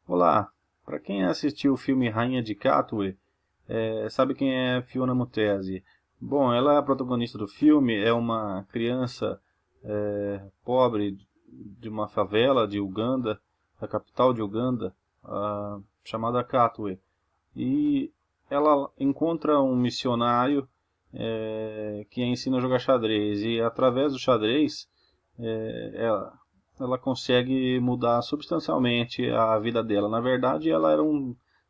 Olá, para quem assistiu o filme Rainha de Catulle, sabe quem é Fiona Mutesi? Bom, ela é a protagonista do filme, é uma criança pobre de uma favela de Uganda, da capital de Uganda, chamada Catulle. E ela encontra um missionário que a ensina a jogar xadrez, e através do xadrez ela consegue mudar substancialmente a vida dela. Na verdade, ela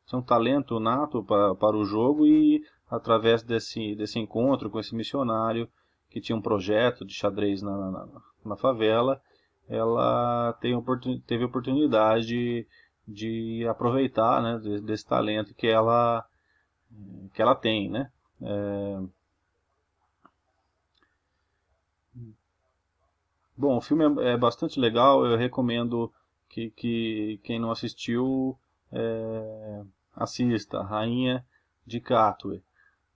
tinha um talento nato para o jogo e através desse encontro com esse missionário que tinha um projeto de xadrez na favela, ela teve a oportunidade de aproveitar, né, desse talento que ela tem, né? Bom, o filme é bastante legal, eu recomendo que quem não assistiu assista, Rainha de Catulle.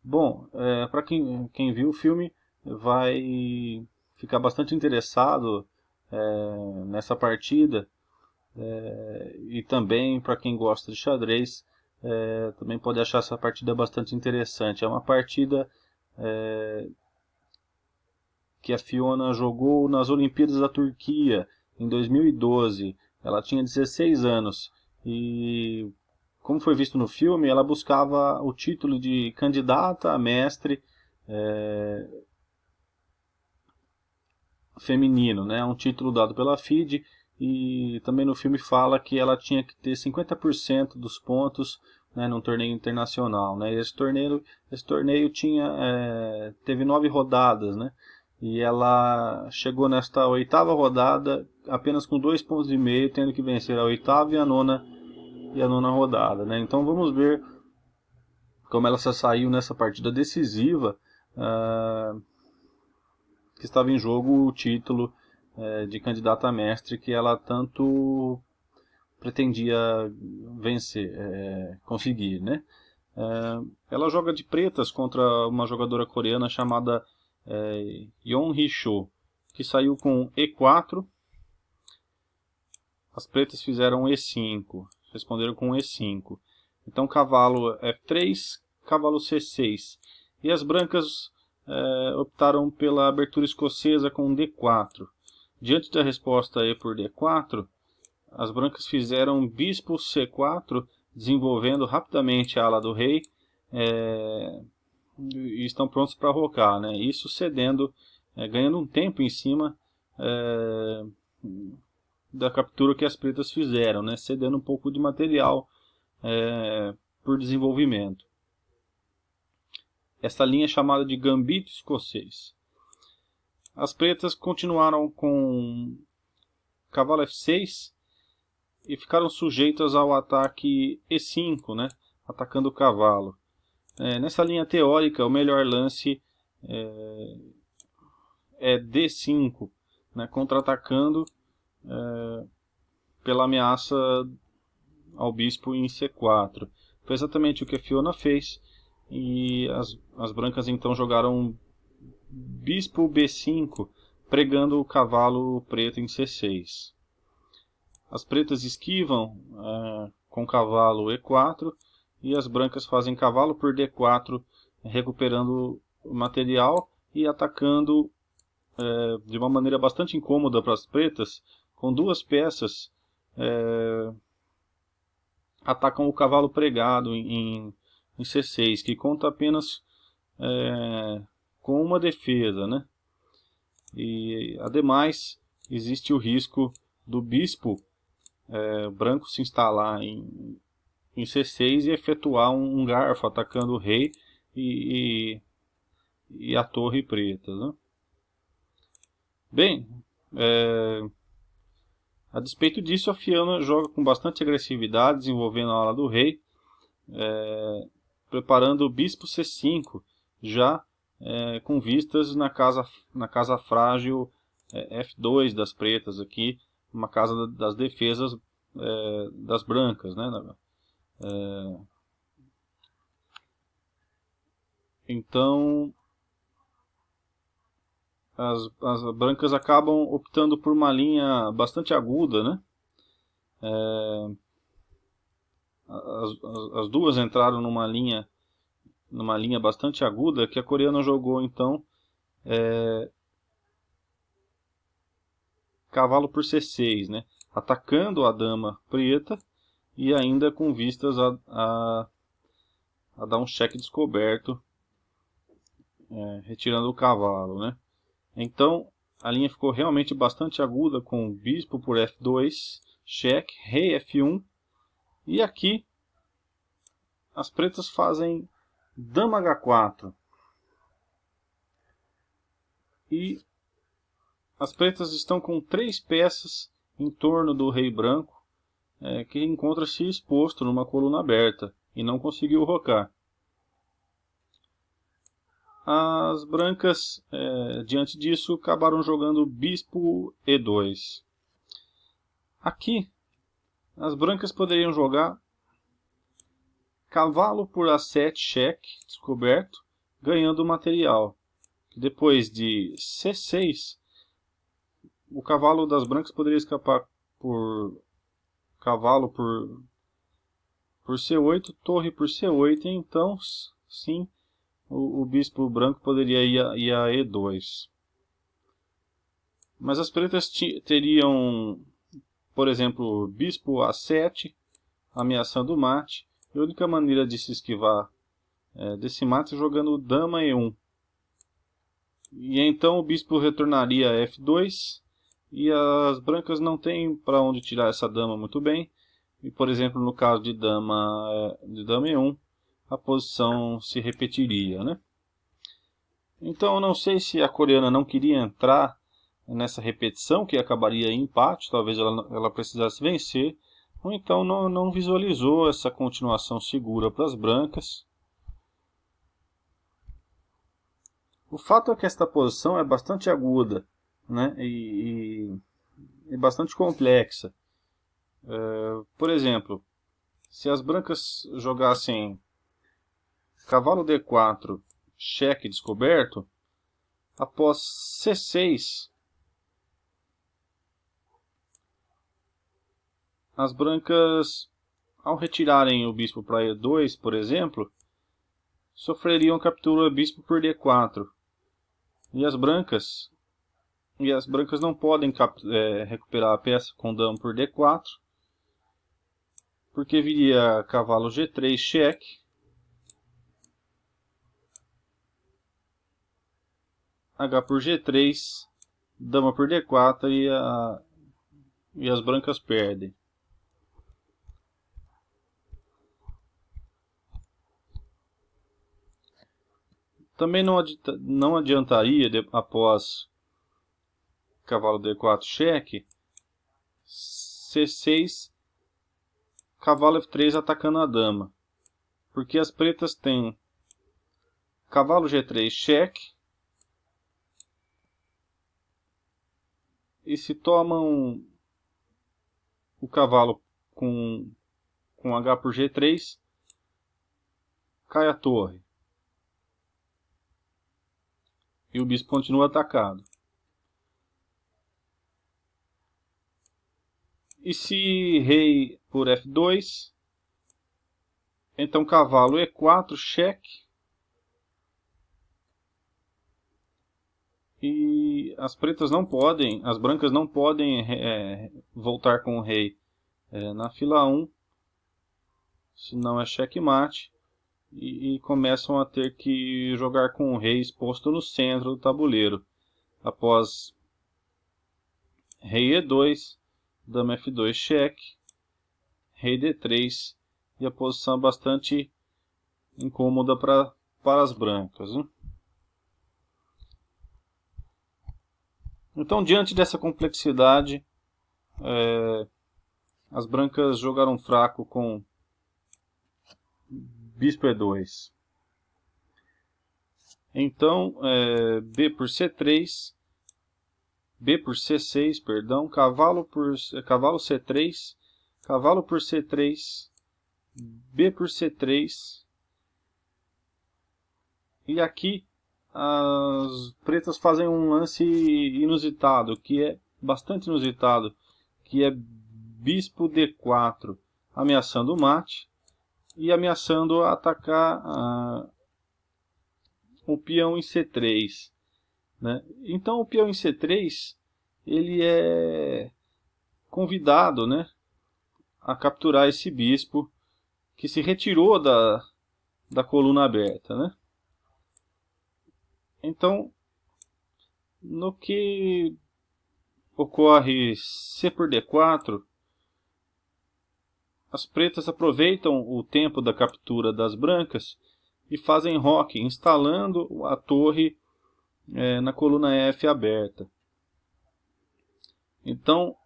Bom, para quem viu o filme vai ficar bastante interessado nessa partida, e também para quem gosta de xadrez, também pode achar essa partida bastante interessante. É uma partida que a Fiona jogou nas Olimpíadas da Turquia em 2012. Ela tinha 16 anos e, como foi visto no filme, ela buscava o título de candidata a mestre feminino, né? Um título dado pela FIDE, e também no filme fala que ela tinha que ter 50% dos pontos, né, num torneio internacional, né? Esse torneio teve 9 rodadas, né? E ela chegou nesta oitava rodada apenas com 2,5 pontos, tendo que vencer a oitava e a nona rodada, né? Então vamos ver como ela se saiu nessa partida decisiva, que estava em jogo o título de candidata a mestre que ela tanto pretendia vencer, conseguir, né? Ela joga de pretas contra uma jogadora coreana chamada Yeon Hee-cho, que saiu com E4. As pretas fizeram E5, responderam com E5. Então cavalo F3, cavalo C6. E as brancas optaram pela abertura escocesa com D4. Diante da resposta E por D4, as brancas fizeram bispo C4, desenvolvendo rapidamente a ala do rei, e estão prontos para rocar, né? Isso cedendo, ganhando um tempo em cima da captura que as pretas fizeram, né? Cedendo um pouco de material por desenvolvimento. Essa linha é chamada de gambito escocês. As pretas continuaram com cavalo F6 e ficaram sujeitas ao ataque E5, né? Atacando o cavalo. Nessa linha teórica, o melhor lance é D5, né? Contra-atacando pela ameaça ao bispo em C4. Foi exatamente o que a Fiona fez, e as brancas então jogaram bispo B5, pregando o cavalo preto em C6. As pretas esquivam com cavalo E4, e as brancas fazem cavalo por D4, recuperando o material e atacando de uma maneira bastante incômoda para as pretas, com duas peças atacam o cavalo pregado em C6, que conta apenas com uma defesa, né? E ademais existe o risco do bispo branco se instalar em C6 e efetuar um garfo atacando o rei e a torre preta, né? Bem, a despeito disso, a Fiona joga com bastante agressividade, desenvolvendo a ala do rei, preparando o bispo C5, já com vistas na casa frágil F2 das pretas aqui, uma casa das defesas das brancas, né? Então as brancas acabam optando por uma linha bastante aguda, né? as duas entraram numa linha bastante aguda, que a coreana jogou então cavalo por C6, né? Atacando a dama preta e ainda com vistas a dar um cheque descoberto, retirando o cavalo, né? Então a linha ficou realmente bastante aguda, com bispo por F2, cheque, rei F1, e aqui as pretas fazem dama H4. E as pretas estão com 3 peças em torno do rei branco, que encontra-se exposto numa coluna aberta e não conseguiu rocar. As brancas, diante disso, acabaram jogando bispo E2. Aqui, as brancas poderiam jogar cavalo por A7, cheque, descoberto, ganhando material. Depois de C6, o cavalo das brancas poderia escapar por cavalo por C8, torre por C8, e então, sim, o bispo branco poderia ir a E2. Mas as pretas teriam, por exemplo, bispo A7, ameaçando o mate. E a única maneira de se esquivar desse mate é jogando dama E1. E então o bispo retornaria a F2, e as brancas não têm para onde tirar essa dama muito bem. E, por exemplo, no caso de dama E1, a posição se repetiria, né? Então eu não sei se a coreana não queria entrar nessa repetição, que acabaria em empate, talvez ela precisasse vencer, ou então não visualizou essa continuação segura para as brancas. O fato é que esta posição é bastante aguda, né, e bastante complexa. Por exemplo, se as brancas jogassem cavalo D4, cheque descoberto, após C6, as brancas, ao retirarem o bispo para E2, por exemplo, sofreriam captura bispo por D4. E as brancas não podem recuperar a peça com dama por D4, porque viria cavalo G3, cheque, H por G3, dama por D4, e as brancas perdem. Também não adiantaria, após cavalo D4 cheque, C6, cavalo F3 atacando a dama, porque as pretas têm cavalo G3 cheque, e se tomam o cavalo com H por G3, cai a torre. E o bispo continua atacado. E se rei por F2, então cavalo E4, cheque. E as pretas não podem, as brancas não podem voltar com o rei na fila 1, senão é checkmate. E começam a ter que jogar com o rei exposto no centro do tabuleiro. Após rei E2, dama F2 cheque, rei D3, e a posição é bastante incômoda para as brancas, né? Então, diante dessa complexidade, as brancas jogaram fraco com bispo E2. Então, B por C3, B por C6, perdão, cavalo C3, cavalo por C3, B por C3. E aqui as pretas fazem um lance inusitado, que é bastante inusitado, que é bispo D4, ameaçando o mate. e ameaçando atacar o peão em C3, né? Então o peão em C3 ele é convidado, né, a capturar esse bispo que se retirou da coluna aberta, né? Então, no que ocorre C por D4, as pretas aproveitam o tempo da captura das brancas e fazem roque, instalando a torre na coluna F aberta. Então,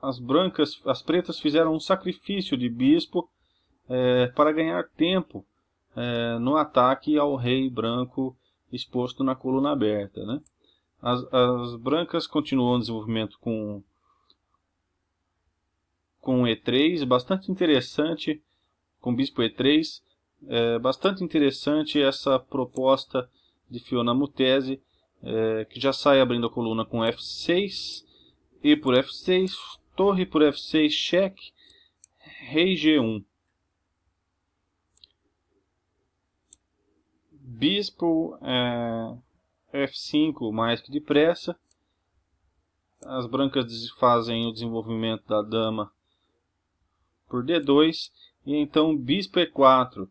as pretas fizeram um sacrifício de bispo para ganhar tempo no ataque ao rei branco exposto na coluna aberta, né? As brancas continuam o desenvolvimento com E3, bastante interessante, com bispo E3, bastante interessante essa proposta de Fiona Mutesi, que já sai abrindo a coluna com F6, E por F6, torre por F6, cheque, rei G1. Bispo F5 mais que depressa. As brancas fazem o desenvolvimento da dama por D2. E então bispo E4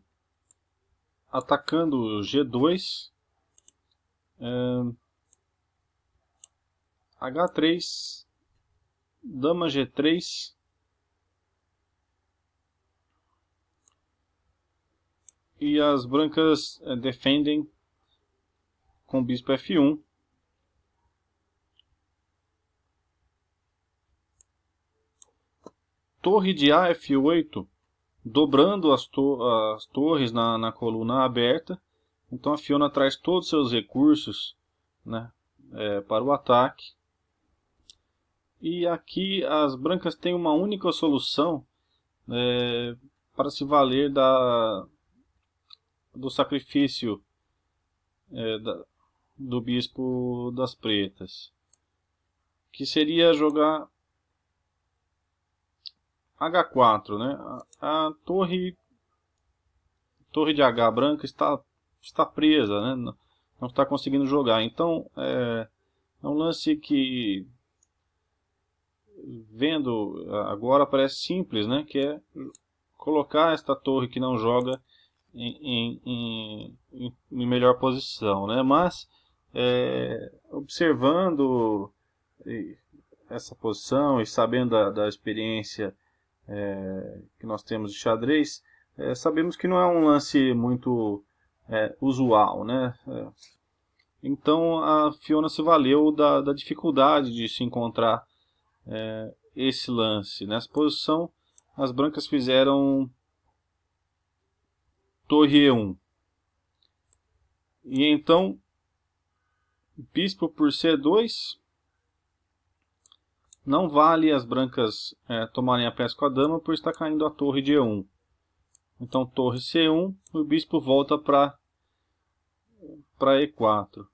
atacando G2. H3. Dama G3. E as brancas defendem com bispo F1. Torre de A F8, dobrando as torres na coluna aberta. Então a Fiona traz todos os seus recursos, né, para o ataque. E aqui as brancas têm uma única solução para se valer do sacrifício do bispo das pretas, que seria jogar H4, né? A torre de H branca está presa, né? Não está conseguindo jogar. Então é um lance que, vendo agora, parece simples, né? Que é colocar esta torre que não joga em melhor posição, né? Mas observando essa posição e sabendo da experiência que nós temos de xadrez, sabemos que não é um lance muito usual, né? Então a Fiona se valeu da dificuldade de se encontrar esse lance. Nessa posição, as brancas fizeram torre E1. E então, bispo por C2. Não vale as brancas tomarem a peça com a dama, por estar caindo a torre de E1. Então torre C1, o bispo volta para E4.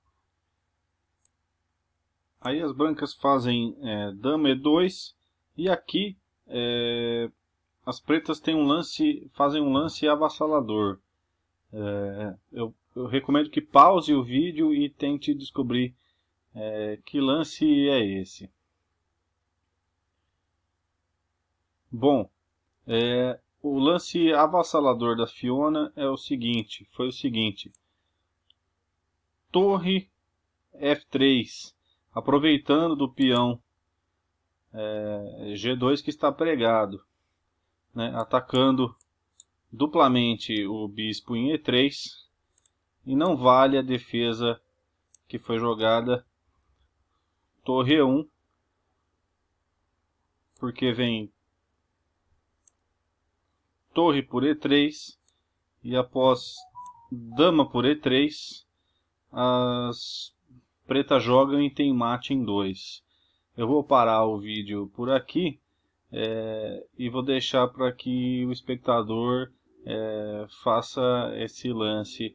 Aí as brancas fazem dama E2. E aqui as pretas fazem um lance avassalador. Eu recomendo que pause o vídeo e tente descobrir que lance é esse. Bom, o lance avassalador da Fiona foi o seguinte: torre F3, aproveitando do peão G2 que está pregado, né, atacando duplamente o bispo em E3, e não vale a defesa que foi jogada torre E1, porque vem torre por E3 e após dama por E3 as pretas jogam e tem mate em 2. Eu vou parar o vídeo por aqui e vou deixar para que o espectador faça esse lance,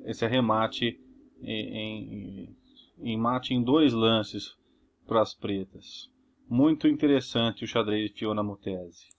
esse arremate em mate em 2 lances para as pretas. Muito interessante o xadrez de Fiona Mutesi.